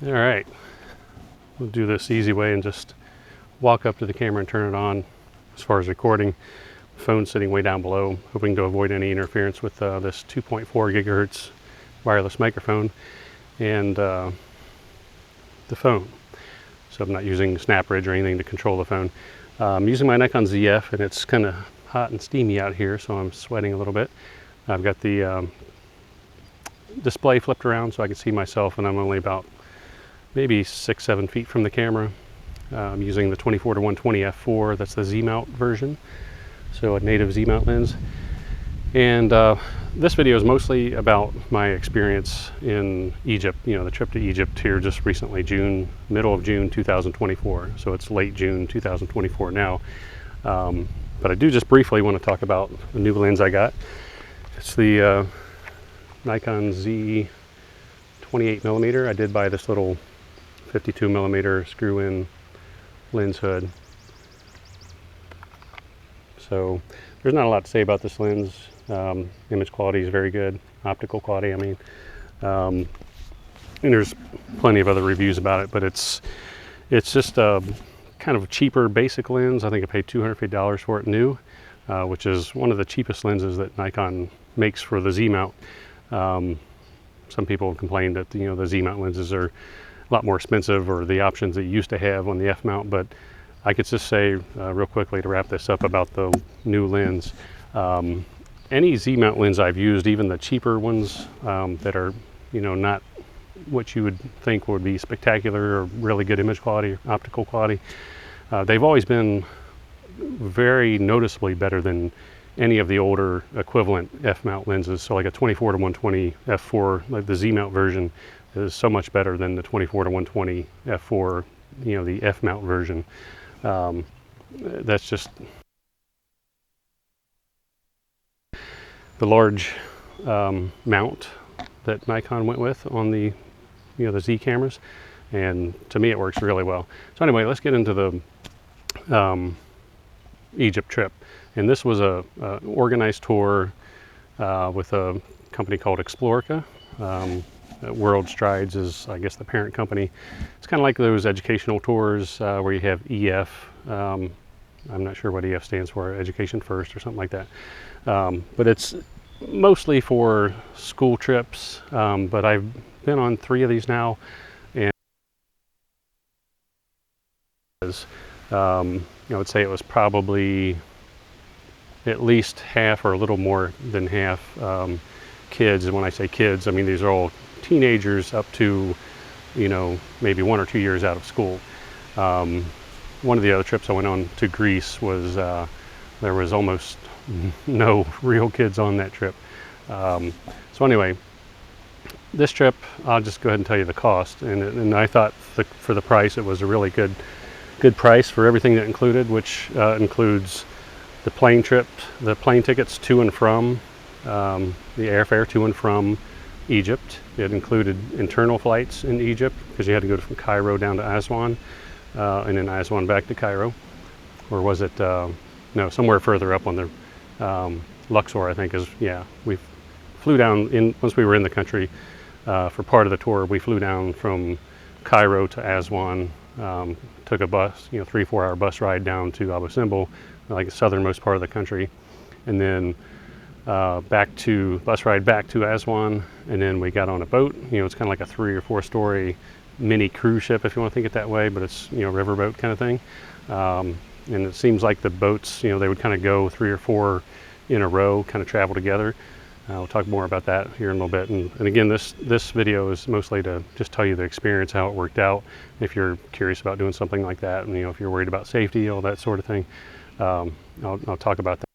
All right, we'll do this easy way and just walk up to the camera and turn it on. As far as recording, the phone's sitting way down below, hoping to avoid any interference with this 2.4 gigahertz wireless microphone and the phone. So I'm not using SnapRidge or anything to control the phone. I'm using my Nikon ZF, and it's kind of hot and steamy out here, so I'm sweating a little bit. I've got the display flipped around so I can see myself, and I'm only about maybe 6-7 feet from the camera. I'm using the 24-120 f4. That's the Z-mount version, so a native Z-mount lens. And this video is mostly about my experience in Egypt, the trip to Egypt here just recently, middle of June 2024. So it's late June 2024 now. But I do just briefly want to talk about the new lens I got. It's the Nikon Z 28mm. I did buy this little 52mm screw-in lens hood. So there's not a lot to say about this lens. Image quality is very good, optical quality, I mean. And there's plenty of other reviews about it, but it's just a kind of cheaper basic lens. I think I paid $250 for it new, which is one of the cheapest lenses that Nikon makes for the Z-mount. Some people have complained that the Z-mount lenses are a lot more expensive, or the options that you used to have on the F-mount, but I could just say real quickly to wrap this up about the new lens. Any Z-mount lens I've used, even the cheaper ones that are not what you would think would be spectacular or really good image quality, optical quality, they've always been very noticeably better than any of the older equivalent F-mount lenses. So like a 24-120 f4, like the Z-mount version, is so much better than the 24-120 f4, the F-mount version. That's just the large mount that Nikon went with on the the Z cameras, and to me it works really well. So anyway, let's get into the Egypt trip. And this was a organized tour with a company called Explorica. World Strides is, I guess, the parent company. It's kind of like those educational tours where you have EF. I'm not sure what EF stands for, Education First or something like that. But it's mostly for school trips. But I've been on 3 of these now, and I would say it was probably at least half or a little more than half kids. And when I say kids, I mean these are all teenagers up to maybe 1 or 2 years out of school. One of the other trips I went on to Greece was there was almost no real kids on that trip. So anyway, this trip, I'll just go ahead and tell you the cost, and I thought for the price it was a really good price for everything that included, which includes the plane trip, the plane tickets to and from, the airfare to and from Egypt. It included internal flights in Egypt because you had to go from Cairo down to Aswan, and then Aswan back to Cairo, or was it no, somewhere further up on the Luxor, I think is, yeah. We flew down once we were in the country for part of the tour. We flew down from Cairo to Aswan, took a bus, 3-4 hour bus ride down to Abu Simbel, like the southernmost part of the country, and then bus ride back to Aswan, and then we got on a boat. It's kind of like a 3 or 4 story mini cruise ship, if you want to think it that way, but it's riverboat kind of thing. And it seems like the boats, they would kind of go 3 or 4 in a row, kind of travel together. We'll talk more about that here in a little bit. And again, this video is mostly to just tell you the experience, how it worked out. If you're curious about doing something like that, and if you're worried about safety, all that sort of thing, I'll talk about that.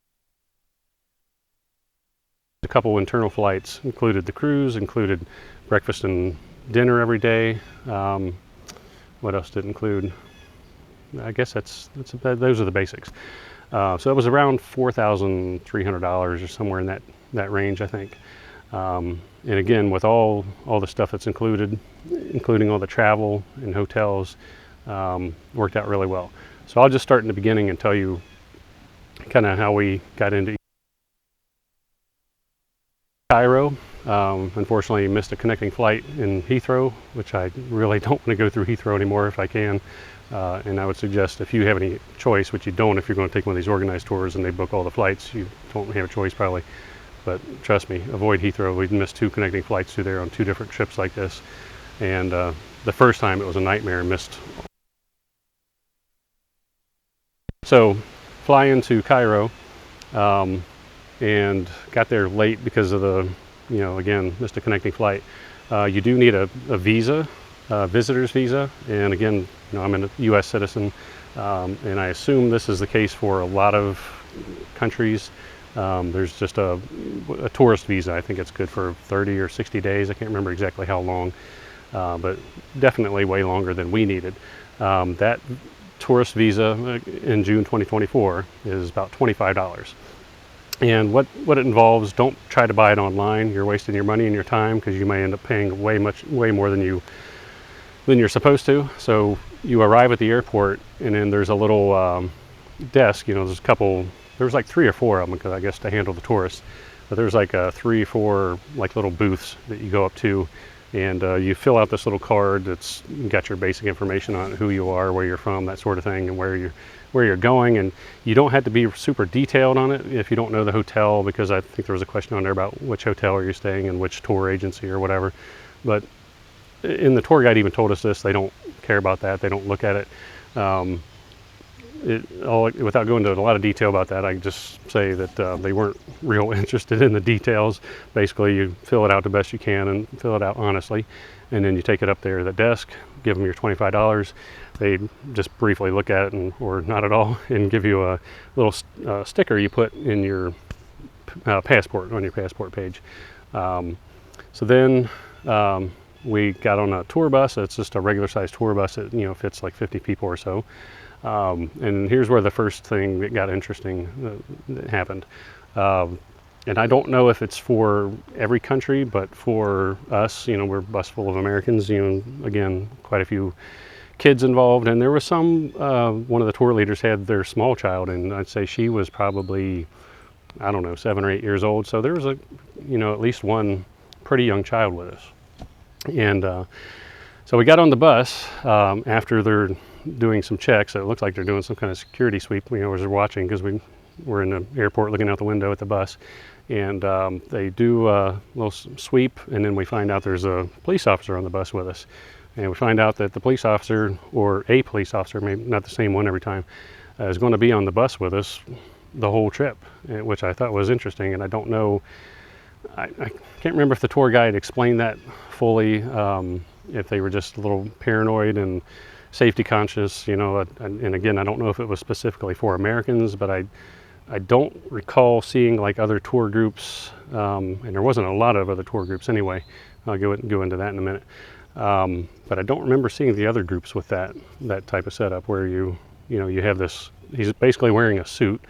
A couple internal flights included the cruise, included breakfast and dinner every day. What else did it include? I guess those are the basics. So it was around $4,300 or somewhere in that range, I think. And again, with all the stuff that's included, including all the travel and hotels, worked out really well. So I'll just start in the beginning and tell you kind of how we got into Cairo. Unfortunately, missed a connecting flight in Heathrow, which I really don't want to go through Heathrow anymore if I can. And I would suggest if you have any choice, which you don't if you're going to take one of these organized tours and they book all the flights, you don't have a choice probably. But trust me, avoid Heathrow. We've missed 2 connecting flights through there on 2 different trips like this. And the first time it was a nightmare, missed. So fly into Cairo and got there late because of the, again, missed a connecting flight. You do need a visa, visitor's visa. And again, I'm a U.S. citizen, and I assume this is the case for a lot of countries. There's just a tourist visa. I think it's good for 30 or 60 days. I can't remember exactly how long, but definitely way longer than we needed. That tourist visa in June 2024 is about $25. And what it involves, don't try to buy it online. You're wasting your money and your time because you may end up paying way more than you're supposed to. So you arrive at the airport, and then there's a little desk. There's like 3 or 4 of them, because I guess to handle the tourists. But there's like 3 or 4 like little booths that you go up to, and you fill out this little card that's got your basic information on it, who you are, where you're from, that sort of thing, and where you're going. And you don't have to be super detailed on it if you don't know the hotel, because I think there was a question on there about which hotel are you staying in, which tour agency or whatever. But the tour guide even told us this, they don't care about that, they don't look at it. Without going into a lot of detail about that, I can just say that they weren't real interested in the details. Basically, you fill it out the best you can and fill it out honestly, and then you take it up there to the desk, give them your $25. They just briefly look at it, or not at all, and give you a little sticker you put in your passport, on your passport page. So then we got on a tour bus. It's just a regular sized tour bus that fits like 50 people or so. And here's where the first thing that got interesting that happened. And I don't know if it's for every country, but for us, we're a bus full of Americans, again, quite a few kids involved. And there was one of the tour leaders had their small child, and I'd say she was probably, I don't know, 7 or 8 years old. So there was at least one pretty young child with us. And so we got on the bus after they're doing some checks. It looks like they're doing some kind of security sweep. As we're watching, because we were in the airport looking out the window at the bus, and they do a little sweep, and then we find out there's a police officer on the bus with us, and we find out that the police officer, or a police officer, maybe not the same one every time, is going to be on the bus with us the whole trip, which I thought was interesting. And I don't know, I can't remember if the tour guide explained that fully, if they were just a little paranoid and safety conscious, and again, I don't know if it was specifically for Americans, but I don't recall seeing like other tour groups, and there wasn't a lot of other tour groups anyway. I'll go into that in a minute. But I don't remember seeing the other groups with that type of setup where you have this, he's basically wearing a suit,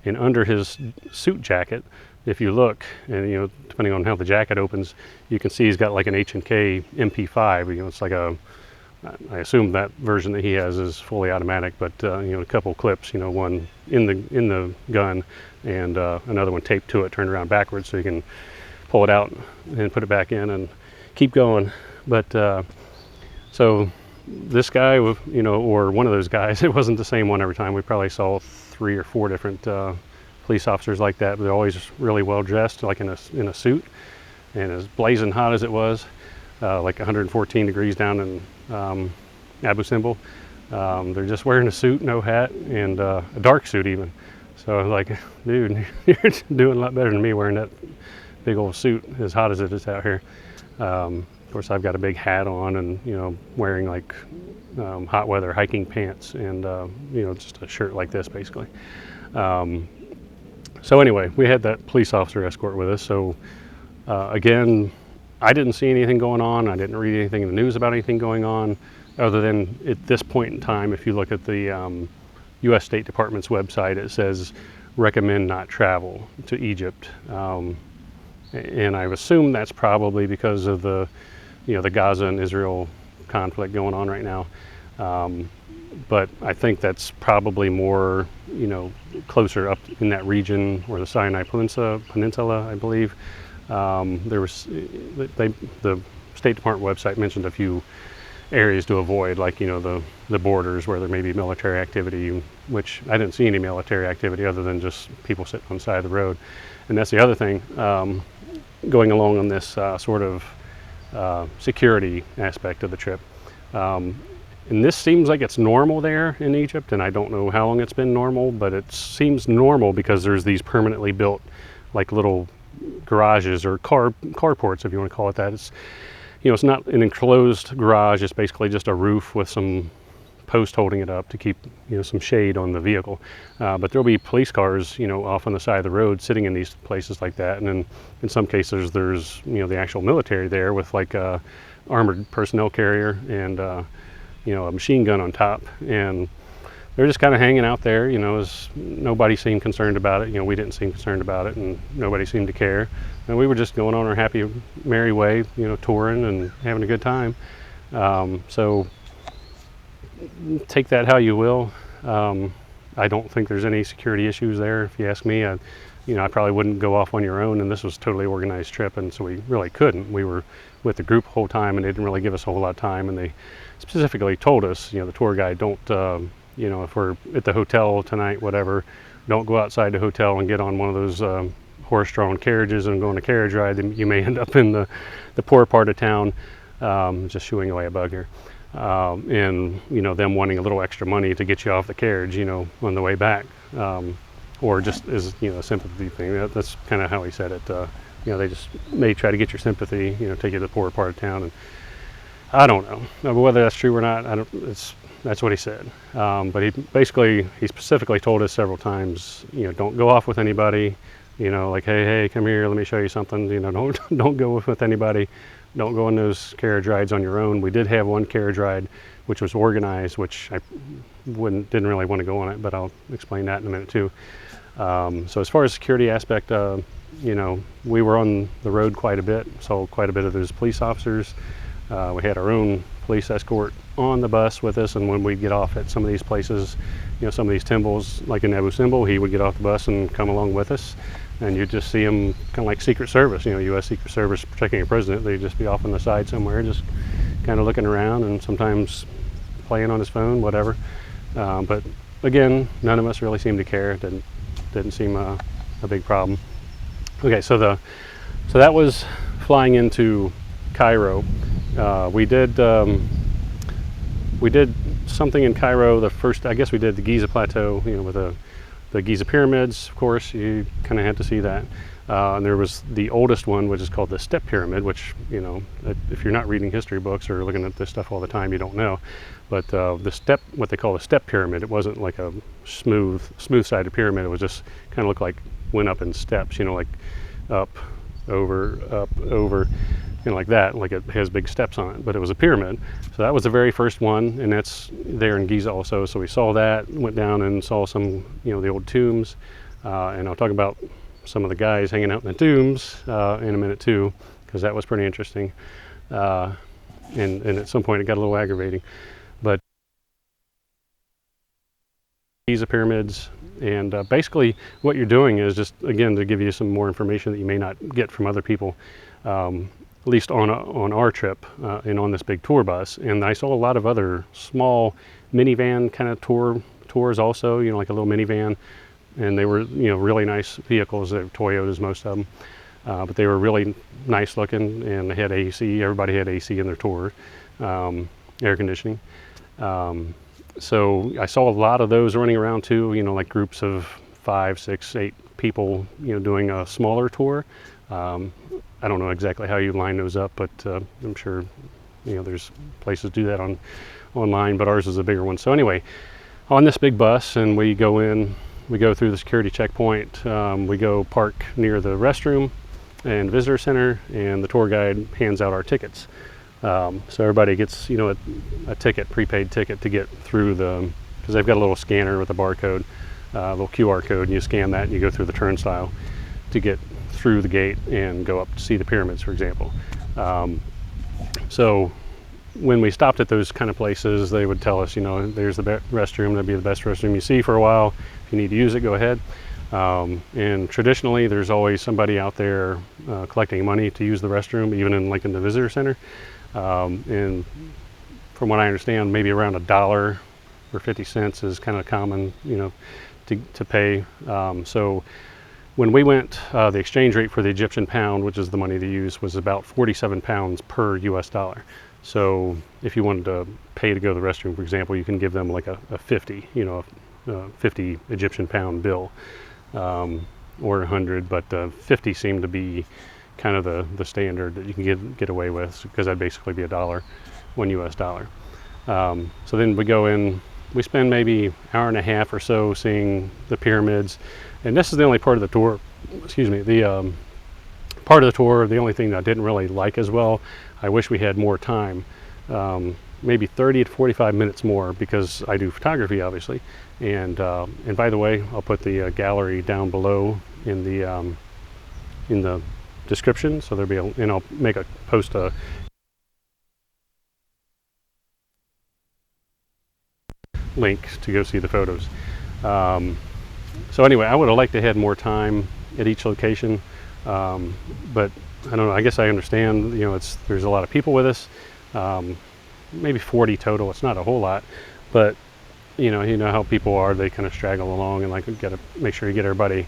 and under his suit jacket, if you look, and depending on how the jacket opens, you can see he's got like an H&K MP5. It's like I assume that version that he has is fully automatic, but a couple clips, one in the gun, and another one taped to it, turned around backwards, so you can pull it out and put it back in and keep going. But so this guy, or one of those guys, it wasn't the same one every time. We probably saw 3 or 4 different police officers like that. But they're always really well dressed, like in a suit, and as blazing hot as it was, like 114 degrees down in Abu Simbel. They're just wearing a suit, no hat, and a dark suit even. So I was like, dude, you're doing a lot better than me wearing that big old suit, as hot as it is out here. Of course, I've got a big hat on, and wearing like hot weather hiking pants, and just a shirt like this basically. So anyway, we had that police officer escort with us. So again, I didn't see anything going on. I didn't read anything in the news about anything going on, other than at this point in time, if you look at the U.S. State Department's website, it says recommend not travel to Egypt. And I've assumed that's probably because of the Gaza and Israel conflict going on right now. But I think that's probably more, closer up in that region, or the Sinai Peninsula, I believe. There was the State Department website mentioned a few areas to avoid, like the borders where there may be military activity, which I didn't see any military activity other than just people sitting on the side of the road. And that's the other thing, going along on this sort of security aspect of the trip. And this seems like it's normal there in Egypt, and I don't know how long it's been normal, but it seems normal because there's these permanently built like little garages or carports, if you want to call it that. It's not an enclosed garage, it's basically just a roof with some post holding it up to keep some shade on the vehicle. But there'll be police cars off on the side of the road sitting in these places like that, and then in some cases there's the actual military there with like a armored personnel carrier and a machine gun on top, and they're just kind of hanging out there. As nobody seemed concerned about it. We didn't seem concerned about it, and nobody seemed to care. And we were just going on our happy, merry way, touring and having a good time. So take that how you will. I don't think there's any security issues there, if you ask me. I probably wouldn't go off on your own, and this was a totally organized trip, and so we really couldn't. We were with the group the whole time, and they didn't really give us a whole lot of time, and they specifically told us, the tour guide, don't, if we're at the hotel tonight, whatever, don't go outside the hotel and get on one of those horse-drawn carriages and go on a carriage ride. You may end up in the poor part of town, just shooing away a bug here. And them wanting a little extra money to get you off the carriage, on the way back, or just as a sympathy thing. That's kind of how he said it. They just may try to get your sympathy, take you to the poor part of town. And I don't know whether that's true or not. That's what he said. But he specifically told us several times, don't go off with anybody. Like, hey, come here, let me show you something. Don't go with anybody. Don't go on those carriage rides on your own. We did have one carriage ride which was organized, which I didn't really want to go on it, but I'll explain that in a minute too. So as far as security aspect, we were on the road quite a bit, saw quite a bit of those police officers. We had our own police escort on the bus with us, and when we'd get off at some of these places, some of these temples, like in Abu Simbel, he would get off the bus and come along with us. And you'd just see him kind of like Secret Service, U.S. Secret Service protecting a president. They'd just be off on the side somewhere, just kind of looking around and sometimes playing on his phone, whatever. But again, none of us really seemed to care. It didn't seem a big problem. Okay, so that was flying into Cairo. We did something in Cairo. I guess we did the Giza Plateau, with the Giza pyramids. Of course, you kind of had to see that. And there was the oldest one, which is called the Step Pyramid, which, if you're not reading history books or looking at this stuff all the time, you don't know. But what they call the Step Pyramid, it wasn't like a smooth-sided pyramid. It was just kind of looked like went up in steps, like up, over, like that, like it has big steps on it, but it was a pyramid. So that was the very first one, and that's there in Giza also. So we saw that, went down and saw some, the old tombs, and I'll talk about some of the guys hanging out in the tombs in a minute too, because that was pretty interesting. And at some point it got a little aggravating. But Giza pyramids, and basically what you're doing is just, again, to give you some more information that you may not get from other people, at least on our trip and on this big tour bus. And I saw a lot of other small minivan kind of tours also, like a little minivan, and they were really nice vehicles. They were Toyotas, most of them, but they were really nice looking, and they had AC. Everybody had AC in their tour, air conditioning. So I saw a lot of those running around too, like groups of 5, 6, 8 people, doing a smaller tour. I don't know exactly how you line those up, but I'm sure, there's places to do that online, but ours is a bigger one. So anyway, on this big bus, and we go through the security checkpoint, we go park near the restroom and visitor center, and the tour guide hands out our tickets. So everybody gets, a ticket, prepaid ticket to get through because they've got a little scanner with a barcode, a little QR code, and you scan that and you go through the turnstile to get through the gate and go up to see the pyramids, for example. So when we stopped at those kind of places, they would tell us, there's the restroom, that'd be the best restroom you see for a while. If you need to use it, go ahead. And traditionally, there's always somebody out there collecting money to use the restroom, even in the visitor center. And from what I understand, maybe around $1 or 50 cents is kind of common, to pay. So when we went, the exchange rate for the Egyptian pound, which is the money they use, was about 47 pounds per US dollar. So if you wanted to pay to go to the restroom, for example, you can give them like a 50, a 50 Egyptian pound bill, or 100, but 50 seemed to be kind of the standard that you can get away with, because that'd basically be $1, $1 US. So then we go in, we spend maybe an hour and a half or so seeing the pyramids, and this is the only part of the tour, the part of the tour, the only thing that I didn't really like as well. I wish we had more time, maybe 30 to 45 minutes more, because I do photography, obviously. And by the way, I'll put the gallery down below in the description, so there'll be and I'll post a link to go see the photos. So anyway, I would have liked to have more time at each location, but I don't know. I guess I understand. There's a lot of people with us, maybe 40 total. It's not a whole lot, but you know how people are. They kind of straggle along, and like, got to make sure you get everybody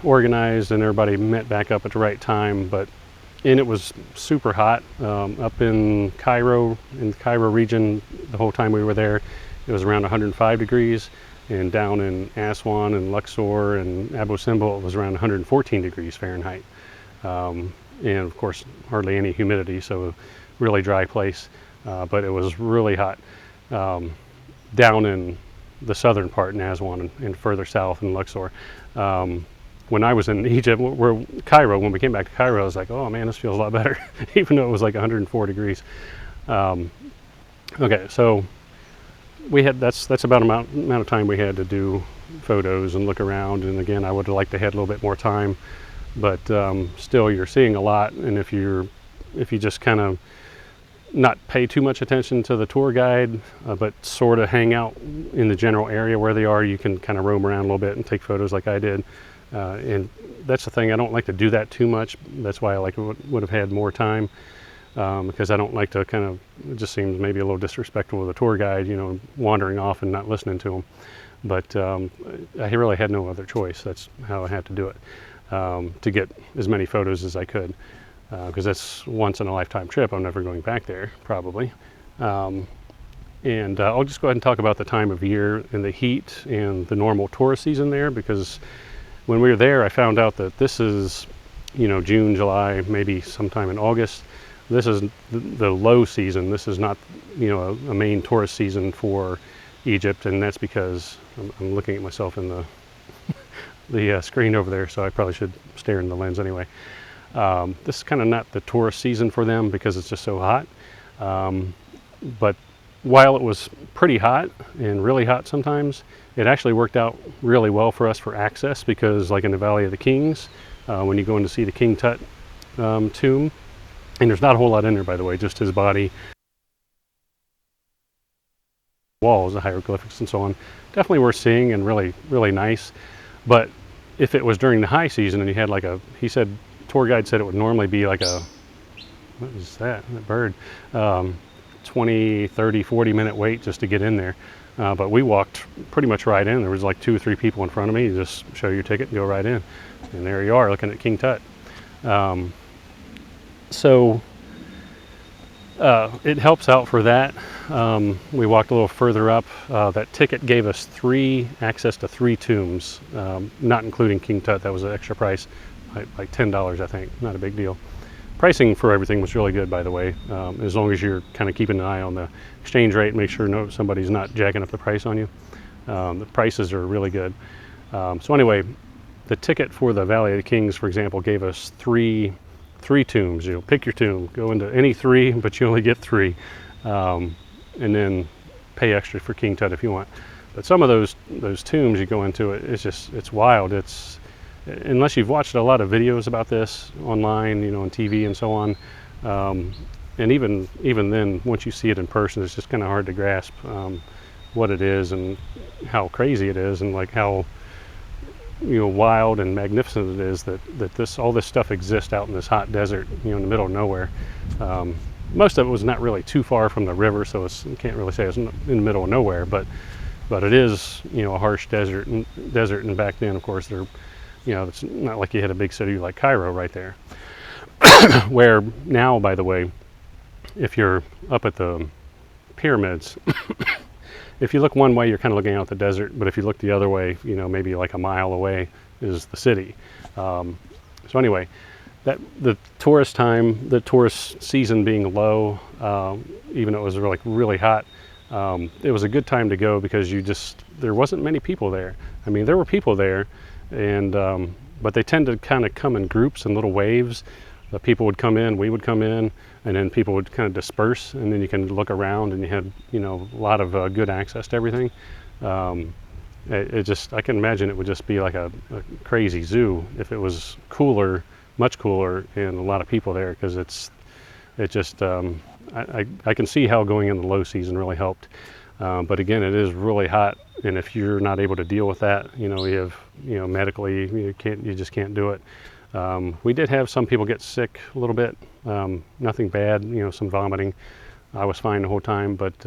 organized and everybody met back up at the right time. And it was super hot up in the Cairo region. The whole time we were there, it was around 105 degrees, and down in Aswan and Luxor and Abu Simbel, it was around 114 degrees Fahrenheit. And of course, hardly any humidity, so really dry place. But it was really hot down in the southern part in Aswan and further south in Luxor. When I was in Egypt, when we came back to Cairo, I was like, oh man, this feels a lot better, even though it was like 104 degrees. Okay, so that's about amount of time we had to do photos and look around. And again, I would have liked to have a little bit more time, but still, you're seeing a lot. And if you just kind of not pay too much attention to the tour guide, but sort of hang out in the general area where they are, you can kind of roam around a little bit and take photos like I did. And that's the thing, I don't like to do that too much. That's why I would have had more time, because I don't like to it just seems maybe a little disrespectful to the tour guide, wandering off and not listening to them. But I really had no other choice. That's how I had to do it, to get as many photos as I could, because that's once in a lifetime trip. I'm never going back there, probably. And I'll just go ahead and talk about the time of year and the heat and the normal tourist season there, because when we were there, I found out that this is, June, July, maybe sometime in August. This is the low season. This is not, a main tourist season for Egypt, and that's because I'm looking at myself in the screen over there, so I probably should stare in the lens anyway. This is kind of not the tourist season for them because it's just so hot. But while it was pretty hot and really hot sometimes, it actually worked out really well for us for access, because like in the Valley of the Kings, when you go in to see the King Tut tomb, and there's not a whole lot in there, by the way, just his body, walls, the hieroglyphics and so on, definitely worth seeing and really, really nice. But if it was during the high season and you had tour guide said it would normally be like what is that bird, 20, 30, 40 minute wait just to get in there. But we walked pretty much right in. There was like 2 or 3 people in front of me. You just show your ticket and go right in. And there you are, looking at King Tut. So it helps out for that. We walked a little further up. That ticket gave us access to 3 tombs, not including King Tut. That was an extra price, like $10, I think. Not a big deal. Pricing for everything was really good, by the way, as long as you're kind of keeping an eye on the exchange rate, make sure somebody's not jacking up the price on you. The prices are really good. So anyway, the ticket for the Valley of the Kings, for example, gave us three tombs. Pick your tomb, go into any 3, but you only get 3, and then pay extra for King Tut if you want. But some of those tombs you go into, it's wild. It's, unless you've watched a lot of videos about this online, on TV and so on, and even then, once you see it in person, it's just kind of hard to grasp what it is and how crazy it is, and like how wild and magnificent it is that all this stuff exists out in this hot desert, in the middle of nowhere. Most of it was not really too far from the river, so you can't really say it's in the middle of nowhere, but it is, a harsh desert. And back then, of course, it's not like you had a big city like Cairo right there. Where now, by the way, if you're up at the pyramids, if you look one way, you're kind of looking out the desert, but if you look the other way, maybe like a mile away is the city. So anyway, the tourist season being low, even though it was really hot, it was a good time to go because there wasn't many people there. I mean, there were people there, and but they tend to kind of come in groups and little waves. The people would come in, we would come in, and then people would kind of disperse, and then you can look around, and you had a lot of good access to everything. I can imagine it would just be like a crazy zoo if it was cooler, much cooler, and a lot of people there, because I can see how going in the low season really helped. But again, it is really hot, and if you're not able to deal with that, you have medically you just can't do it. We did have some people get sick a little bit, nothing bad, some vomiting. I was fine the whole time, but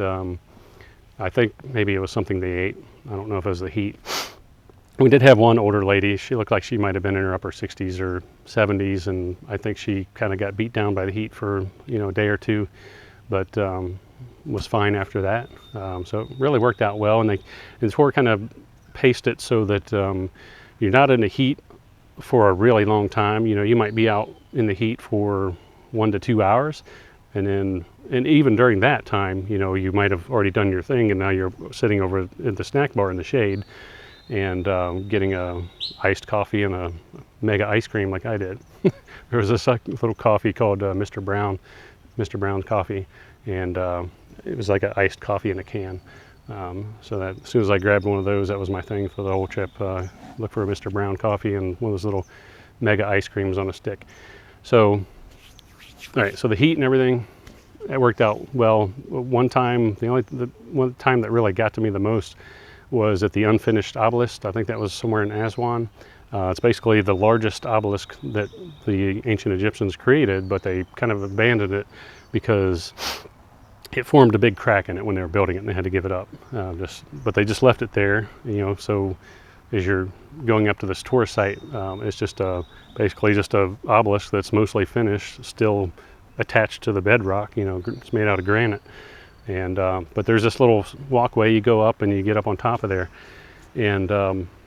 I think maybe it was something they ate. I don't know if it was the heat. We did have one older lady. She looked like she might have been in her upper 60s or 70s, and I think she kind of got beat down by the heat for a day or two, but was fine after that. So it really worked out well, and the tour kind of paced it so that you're not in the heat for a really long time. You might be out in the heat for 1 to 2 hours, and even during that time, you might have already done your thing, and now you're sitting over at the snack bar in the shade and getting a iced coffee and a mega ice cream like I did. There was this little coffee called Mr. Brown's coffee, and it was like an iced coffee in a can. So that as soon as I grabbed one of those, that was my thing for the whole trip. Look for a Mr. Brown coffee and one of those little mega ice creams on a stick. So, all right, so the heat and everything, it worked out well. One time, one time that really got to me the most was at the unfinished obelisk. I think that was somewhere in Aswan. It's basically the largest obelisk that the ancient Egyptians created, but they kind of abandoned it because it formed a big crack in it when they were building it, and they had to give it up. But they just left it there, so as you're going up to this tour site, it's just basically just a obelisk that's mostly finished, still attached to the bedrock. It's made out of granite, and but there's this little walkway you go up, and you get up on top of there. And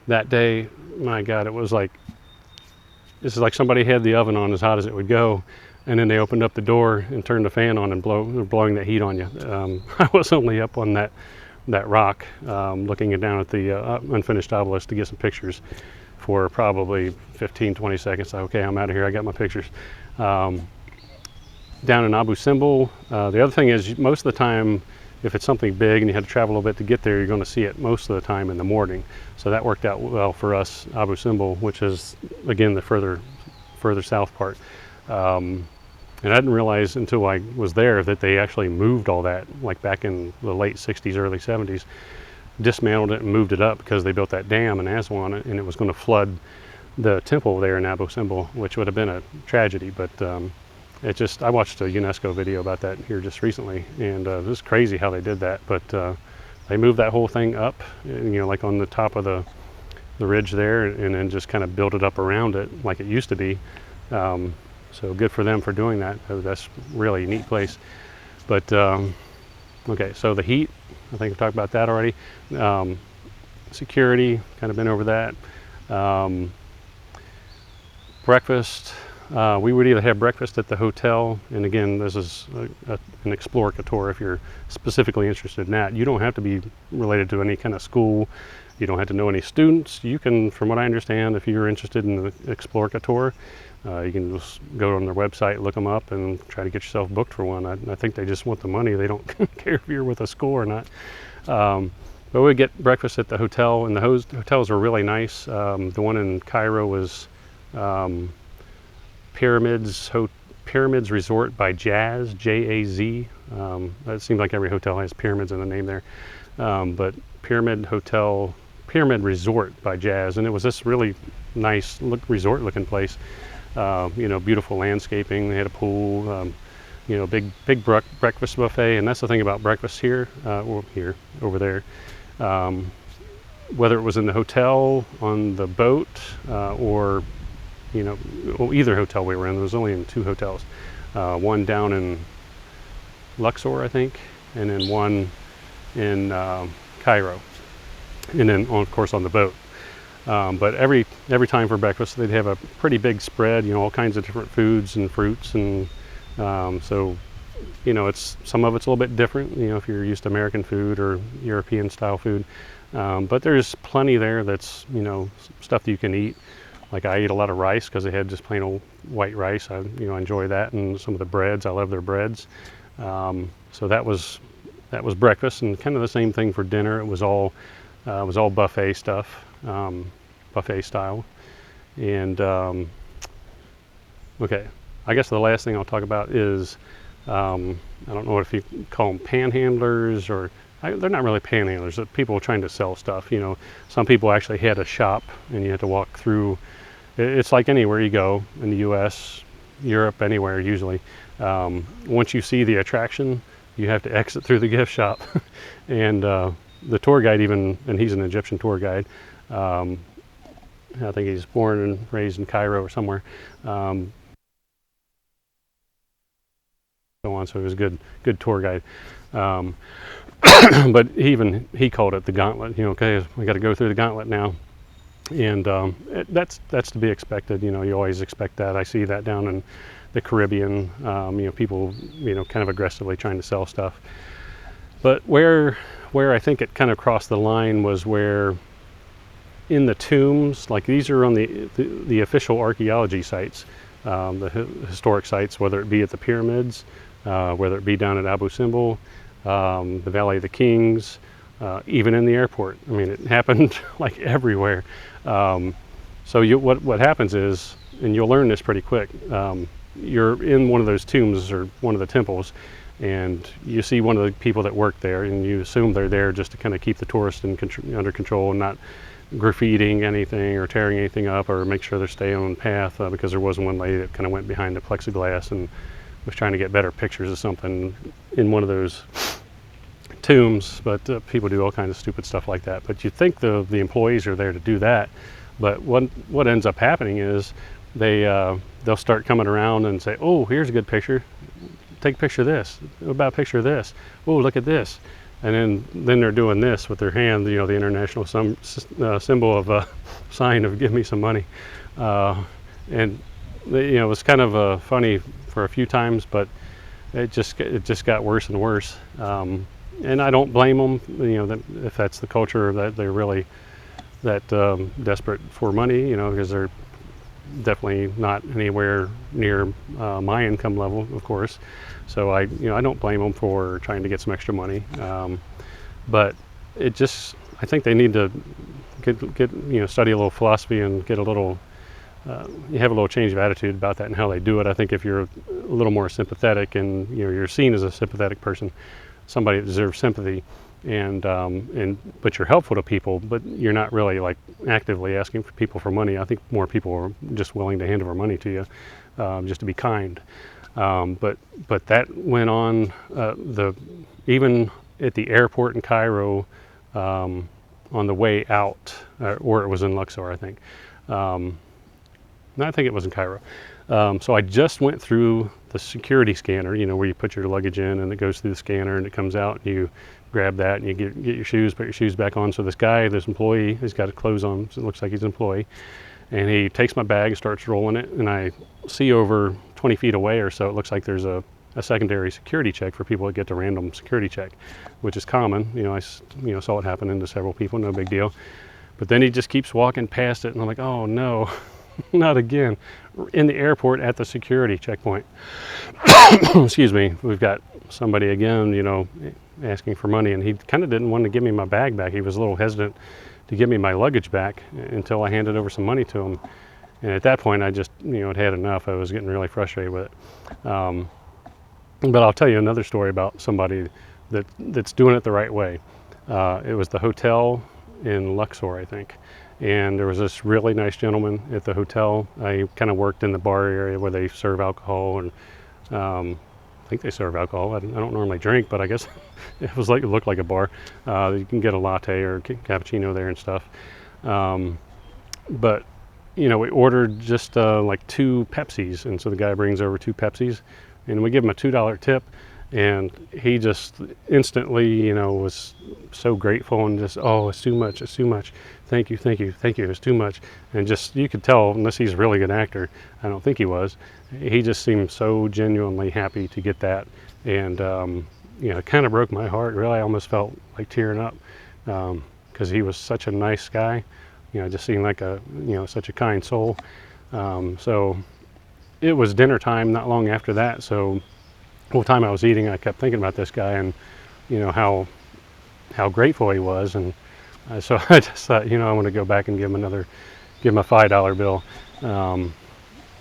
that day, my God, it's like somebody had the oven on as hot as it would go, and then they opened up the door and turned the fan on and blowing that heat on you. I was only up on that rock, looking down at the unfinished obelisk to get some pictures for probably 15-20 seconds. Okay, I'm out of here, I got my pictures. Down in Abu Simbel, the other thing is, most of the time, if it's something big and you had to travel a little bit to get there, you're going to see it most of the time in the morning. So that worked out well for us. Abu Simbel, which is again the further south part. And I didn't realize until I was there that they actually moved all that, like back in the late 60s, early 70s, dismantled it and moved it up because they built that dam in Aswan, and it was going to flood the temple there in Abu Simbel, which would have been a tragedy. But I watched a UNESCO video about that here just recently, and it was crazy how they did that. But they moved that whole thing up, like on the top of the ridge there, and then just kind of built it up around it like it used to be. So good for them for doing that. That's really a neat place. But okay, so the heat, I think we talked about that already. Security, kind of been over that. Breakfast, we would either have breakfast at the hotel, and again, this is an Exploricator if you're specifically interested in that. You don't have to be related to any kind of school. You don't have to know any students. You can, from what I understand, if you're interested in the Exploricator, you can just go on their website, look them up, and try to get yourself booked for one. I think they just want the money. They don't care if you're with a school or not. But we get breakfast at the hotel, and the hotels are really nice. The one in Cairo was Pyramids Resort by Jazz, J-A-Z. It seems like every hotel has pyramids in the name there. But Pyramid Hotel Pyramid Resort by Jazz, and it was this really nice resort looking place. Beautiful landscaping. They had a pool. Big breakfast buffet, and that's the thing about breakfast here, or here, over there. Whether it was in the hotel, on the boat, or either hotel we were in. There was only in 2 hotels, one down in Luxor, I think, and then one in Cairo, and then of course on the boat. But every time for breakfast, they'd have a pretty big spread, all kinds of different foods and fruits, and so it's some of it's a little bit different, if you're used to American food or European style food. But there's plenty there that's stuff that you can eat. Like I ate a lot of rice because they had just plain old white rice. I enjoy that, and some of the breads. I love their breads. So that was breakfast, and kind of the same thing for dinner. It was all buffet stuff, buffet style. And okay, I guess the last thing I'll talk about is I don't know if you call them panhandlers or. They're not really panhandlers. They're people trying to sell stuff. Some people actually had a shop, and you had to walk through. It's like anywhere you go in the U.S., Europe, anywhere usually. Once you see the attraction, you have to exit through the gift shop. And the tour guide and he's an Egyptian tour guide. I think he's born and raised in Cairo or somewhere. So he was a good tour guide. But he called it the gauntlet. Okay, we got to go through the gauntlet now, and that's to be expected. You always expect that. I see that down in the Caribbean. People kind of aggressively trying to sell stuff. But where I think it kind of crossed the line was where in the tombs, like these are on the official archaeology sites, the historic sites, whether it be at the pyramids, whether it be down at Abu Simbel. The Valley of the Kings, even in the airport. I mean, it happened like everywhere. So what happens is, and you'll learn this pretty quick, you're in one of those tombs or one of the temples, and you see one of the people that work there, and you assume they're there just to kind of keep the tourists under control and not graffitiing anything or tearing anything up, or make sure they're staying on the path, because there was one lady that kind of went behind the plexiglass and was trying to get better pictures of something in one of those tombs. But people do all kinds of stupid stuff like that. But you think the employees are there to do that, but what ends up happening is they'll start coming around and say, "Oh, here's a good picture. Take a picture of this. What about a picture of this? Oh, look at this." And then they're doing this with their hand, the international symbol of sign of "give me some money," and it was kind of funny for a few times, but it just got worse and worse. And I don't blame them, if that's the culture, that they're really that desperate for money, because they're definitely not anywhere near my income level, of course. So I don't blame them for trying to get some extra money. But I think they need to get study a little philosophy and get a little. You have a little change of attitude about that and how they do it. I think if you're a little more sympathetic and you're seen as a sympathetic person, somebody that deserves sympathy, but you're helpful to people, but you're not really like actively asking for people for money. I think more people are just willing to hand over money to you, just to be kind. But that went on even at the airport in Cairo, on the way out, or it was in Luxor, I think. No, I think it was in Cairo. So I just went through the security scanner, where you put your luggage in and it goes through the scanner and it comes out, and you grab that and you get your shoes, put your shoes back on. So this employee, he's got his clothes on, so it looks like he's an employee. And he takes my bag and starts rolling it, and I see over 20 feet away or so, it looks like there's a secondary security check for people that get the random security check, which is common. I saw it happen to several people, no big deal. But then he just keeps walking past it, and I'm like, oh no. Not again. In the airport at the security checkpoint. Excuse me. We've got somebody again, asking for money, and he kind of didn't want to give me my bag back. He was a little hesitant to give me my luggage back until I handed over some money to him. And at that point, I just, had had enough. I was getting really frustrated with it. But I'll tell you another story about somebody that's doing it the right way. It was the hotel in Luxor, I think. And there was this really nice gentleman at the hotel. I kind of worked in the bar area where they serve alcohol, and I think they serve alcohol. I don't normally drink, but I guess it looked like a bar. You can get a latte or cappuccino there and stuff. But you know, we ordered just like 2 Pepsis, and so the guy brings over 2 Pepsis, and we give him a $2 tip, and he just instantly, you know, was so grateful and just, oh, it's too much, thank you, it's too much. And just, you could tell, unless he's a really good actor, I don't think he was, he just seemed so genuinely happy to get that. And you know, it kind of broke my heart, really. I almost felt like tearing up, because he was such a nice guy, you know, just seemed like a, you know, such a kind soul. So it was dinner time not long after that, so the whole time I was eating, I kept thinking about this guy, and you know, how grateful he was. And so I just thought, you know, I want to go back and give him a $5 bill.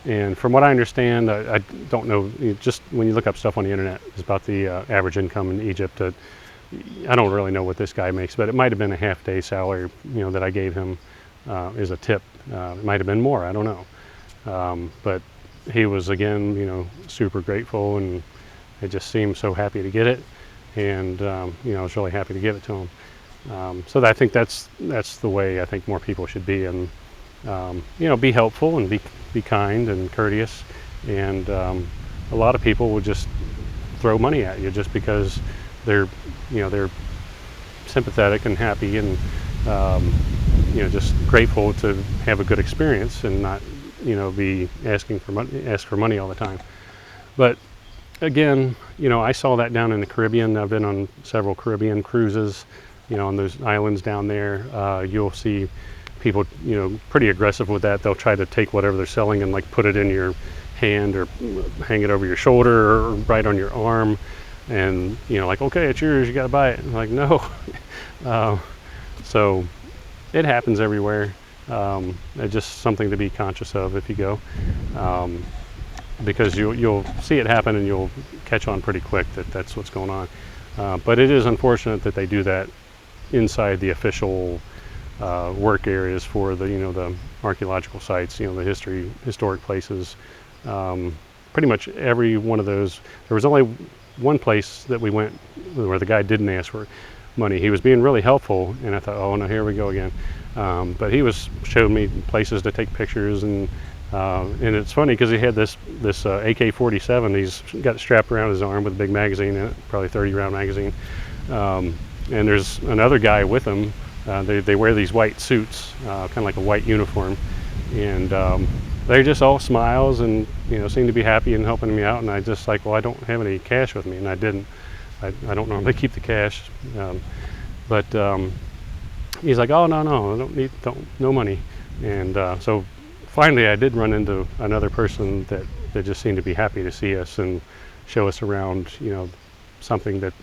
And from what I understand, I don't know, just when you look up stuff on the internet, it's about the average income in Egypt. I don't really know what this guy makes, but it might have been a half-day salary, you know, that I gave him as a tip. It might have been more, I don't know. But he was, again, you know, super grateful, and it just seemed so happy to get it. And you know, I was really happy to give it to him. So I think that's the way I think more people should be, and you know, be helpful and be kind and courteous. And a lot of people will just throw money at you just because they're, you know, they're sympathetic and happy, and you know, just grateful to have a good experience, and not, you know, be ask for money all the time. But again, you know, I saw that down in the Caribbean. I've been on several Caribbean cruises, you know, on those islands down there. You'll see people, you know, pretty aggressive with that. They'll try to take whatever they're selling and like put it in your hand, or hang it over your shoulder, or right on your arm, and you know, like, okay, it's yours, you got to buy it. I'm like, no. So it happens everywhere. It's just something to be conscious of if you go. Because you'll see it happen, and you'll catch on pretty quick that that's what's going on. But it is unfortunate that they do that inside the official work areas for the, you know, the archaeological sites, you know, the historic places. Pretty much every one of those. There was only one place that we went where the guy didn't ask for money. He was being really helpful, and I thought, oh no, here we go again. But he showed me places to take pictures, and it's funny because he had this AK-47. He's got it strapped around his arm with a big magazine in it, probably 30-round magazine. And there's another guy with him. They wear these white suits, kind of like a white uniform, and they're just all smiles, and you know, seem to be happy and helping me out. And I just like, well, I don't have any cash with me, and I didn't. I don't normally keep the cash, but he's like, oh no, I don't need no money. And so finally, I did run into another person that just seemed to be happy to see us and show us around, you know, something that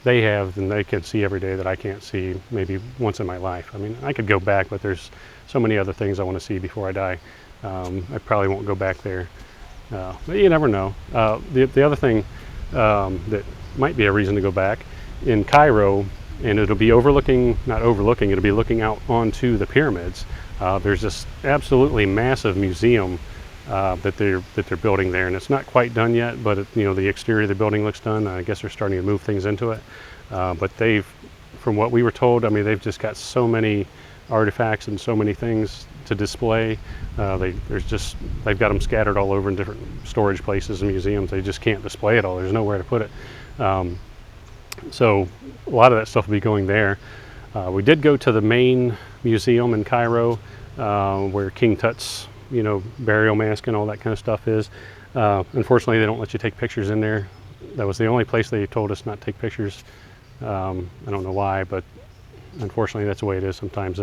they have and they can see every day that I can't see maybe once in my life. I mean, I could go back, but there's so many other things I want to see before I die. I probably won't go back there, but you never know. The other thing that might be a reason to go back, in Cairo, and it'll be it'll be looking out onto the pyramids. There's this absolutely massive museum that they're building there, and it's not quite done yet, but you know, the exterior of the building looks done. I guess they're starting to move things into it, but from what we were told, I mean, they've just got so many artifacts and so many things to display. They've got them scattered all over in different storage places and museums. They just can't display it all. There's nowhere to put it. So a lot of that stuff will be going there. We did go to the main museum in Cairo, where King Tut's, you know, burial mask and all that kind of stuff is. Unfortunately, they don't let you take pictures in there. That was the only place they told us not to take pictures. I don't know why, but unfortunately that's the way it is sometimes.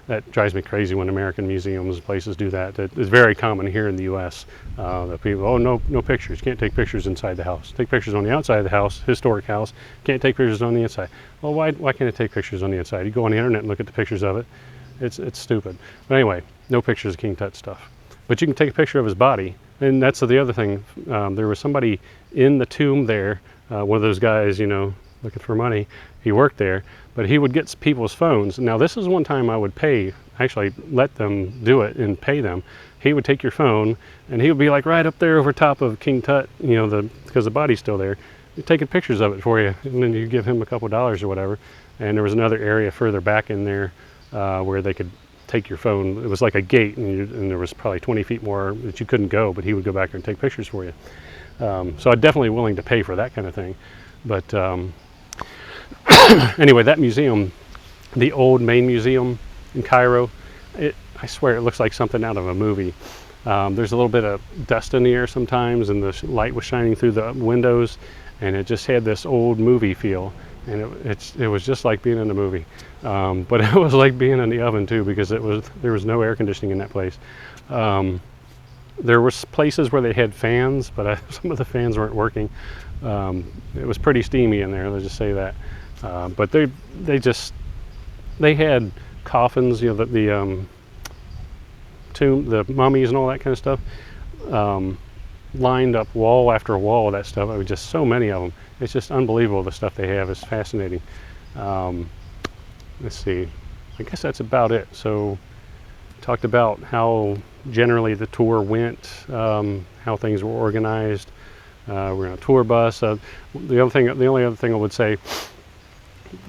That drives me crazy when American museums and places do that. It's very common here in the U.S. That people, oh, no pictures. Can't take pictures inside the house. Take pictures on the outside of the house, historic house. Can't take pictures on the inside. Well, why can't I take pictures on the inside? You go on the internet and look at the pictures of it. It's stupid. But anyway, no pictures of King Tut stuff. But you can take a picture of his body, and that's the other thing. There was somebody in the tomb there, one of those guys, you know, looking for money. He worked there, but he would get people's phones. Now this is one time I would pay, actually let them do it and pay them. He would take your phone and he would be like right up there over top of King Tut, you know, because the body's still there, taking pictures of it for you, and then you give him a couple dollars or whatever. And there was another area further back in there where they could take your phone. It was like a gate, and there was probably 20 feet more that you couldn't go, but he would go back there and take pictures for you. So I'm definitely willing to pay for that kind of thing. But anyway, that museum, the old main museum in Cairo, I swear it looks like something out of a movie. There's a little bit of dust in the air sometimes, and the light was shining through the windows, and it just had this old movie feel. And it was just like being in a movie. But it was like being in the oven too, because there was no air conditioning in that place. There was places where they had fans, but some of the fans weren't working. It was pretty steamy in there, let's just say that. But they had coffins, you know, the mummies and all that kind of stuff, lined up wall after wall of that stuff. It was just so many of them. It's just unbelievable, the stuff they have. It's fascinating. Let's see, I guess that's about it. So talked about how generally the tour went, how things were organized. We're on a tour bus. The only other thing I would say,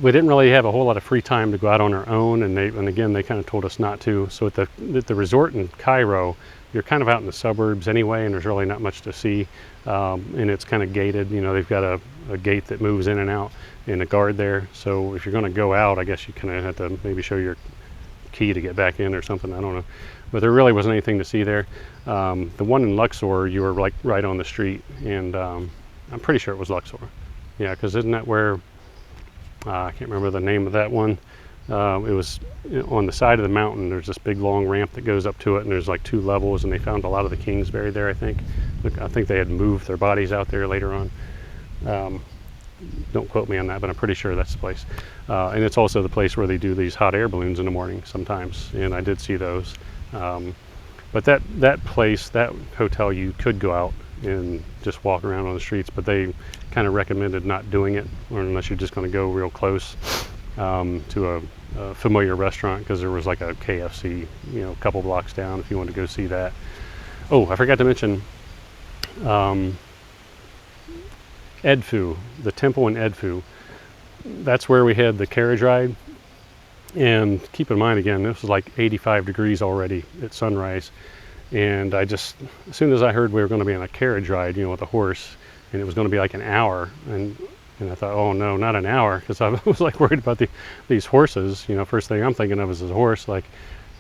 we didn't really have a whole lot of free time to go out on our own, and again they kind of told us not to. So at the resort in Cairo, you're kind of out in the suburbs anyway, and there's really not much to see, and it's kind of gated. You know, they've got a gate that moves in and out, and a guard there. So if you're going to go out, I guess you kind of have to maybe show your key to get back in or something. I don't know, but there really wasn't anything to see there. The one in Luxor, you were like right on the street, and I'm pretty sure it was Luxor. Yeah, because isn't that where I can't remember the name of that one. It was on the side of the mountain. There's this big long ramp that goes up to it, and there's like 2 levels, and they found a lot of the kings buried there, I think. I think they had moved their bodies out there later on. Don't quote me on that, but I'm pretty sure that's the place. And it's also the place where they do these hot air balloons in the morning sometimes, and I did see those. But that place, that hotel, you could go out and just walk around on the streets, but they kind of recommended not doing it, or unless you're just going to go real close to a familiar restaurant, because there was like a KFC, you know, a couple blocks down if you wanted to go see that. Oh, I forgot to mention Edfu, the temple in Edfu. That's where we had the carriage ride. And keep in mind, again, this was like 85 degrees already at sunrise. And as soon as I heard we were going to be on a carriage ride, you know, with a horse, and it was going to be like an hour, and I thought, oh no, not an hour, because I was like worried about these horses. You know, first thing I'm thinking of is a horse. Like,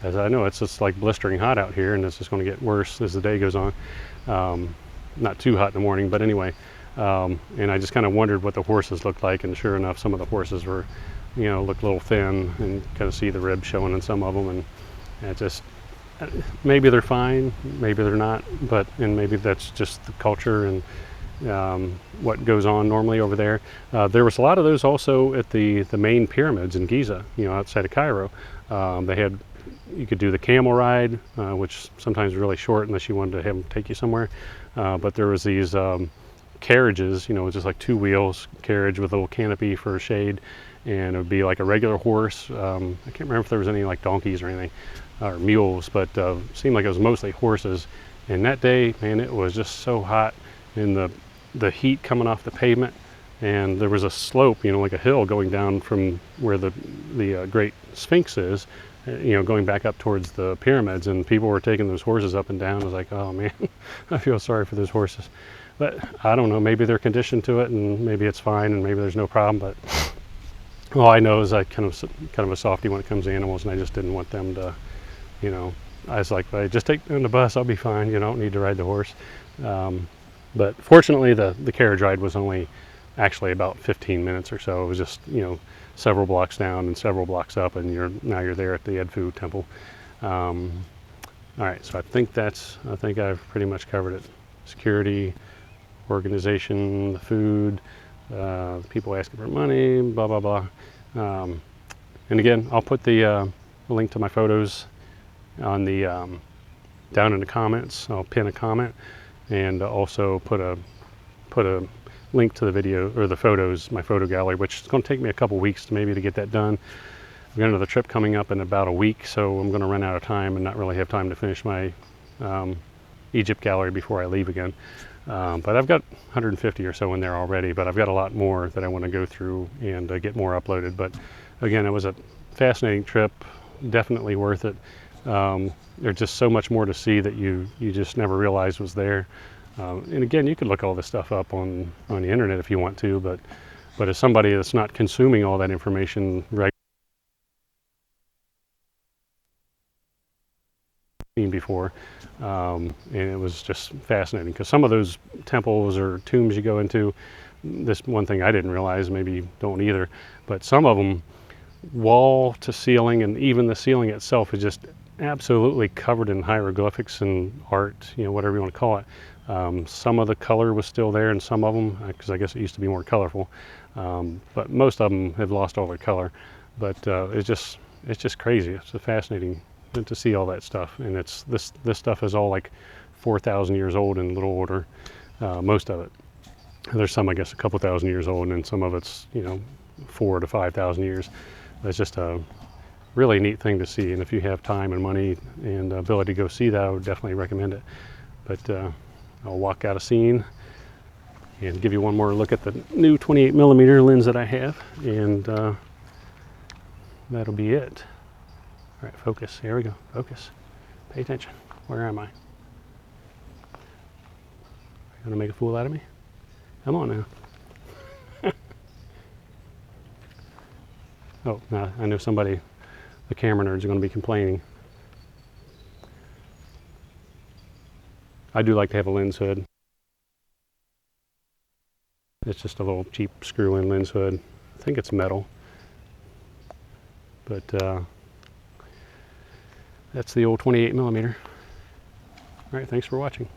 as I know, it's just like blistering hot out here, and it's just going to get worse as the day goes on. Not too hot in the morning, but anyway. And I just kind of wondered what the horses looked like, and sure enough, some of the horses were, you know, looked a little thin, and kind of see the ribs showing in some of them, and it just, maybe they're fine, maybe they're not, and maybe that's just the culture and what goes on normally over there. There was a lot of those also at the main pyramids in Giza, you know, outside of Cairo. You could do the camel ride, which sometimes is really short unless you wanted to have them take you somewhere. But there was these carriages, you know, just like 2 wheels carriage with a little canopy for shade, and it would be like a regular horse. I can't remember if there was any like donkeys or anything, or mules, but seemed like it was mostly horses. And that day, man, it was just so hot, and the heat coming off the pavement, and there was a slope, you know, like a hill going down from where the Great Sphinx is, you know, going back up towards the pyramids, and people were taking those horses up and down. I was like, oh man, I feel sorry for those horses. But I don't know, maybe they're conditioned to it, and maybe it's fine, and maybe there's no problem. But all I know is I kind of a softie when it comes to animals, and I just didn't want them to, you know, I was like, hey, just take me on the bus, I'll be fine. You don't need to ride the horse. But fortunately, the carriage ride was only actually about 15 minutes or so. It was just, you know, several blocks down and several blocks up, and now you're there at the Edfu temple. All right, so I think I've pretty much covered it. Security, organization, the food, people asking for money, blah blah blah. And again, I'll put the link to my photos on the down in the comments. I'll pin a comment, and also put a link to the video or the photos, my photo gallery, which is going to take me a couple weeks to get that done. I've got another trip coming up in about a week, so I'm going to run out of time and not really have time to finish my Egypt gallery before I leave again. But I've got 150 or so in there already, but I've got a lot more that I want to go through and get more uploaded. But again, it was a fascinating trip, definitely worth it. There's just so much more to see that you just never realized was there. And again, you could look all this stuff up on the internet if you want to, but as somebody that's not consuming all that information right before, and it was just fascinating because some of those temples or tombs you go into, this one thing I didn't realize, maybe you don't either, but some of them, wall to ceiling, and even the ceiling itself is just absolutely covered in hieroglyphics and art, whatever you want to call it. Some of the color was still there in some of them, because I guess it used to be more colorful, but most of them have lost all their color. But it's just crazy. It's fascinating to see all that stuff, and this stuff is all like 4,000 years old in little order, most of it. There's some, I guess, a couple thousand years old, and some of it's 4,000 to 5,000 years. It's just a really neat thing to see, and if you have time and money and ability to go see that, I would definitely recommend it. But I'll walk out a scene and give you one more look at the new 28mm lens that I have, and that'll be it. All right, focus. Here we go. Focus. Pay attention. Where am I? Are you going to make a fool out of me? Come on now. Oh, now I know somebody, the camera nerds, are going to be complaining. I do like to have a lens hood. It's just a little cheap screw-in lens hood. I think it's metal. But that's the old 28mm. All right, thanks for watching.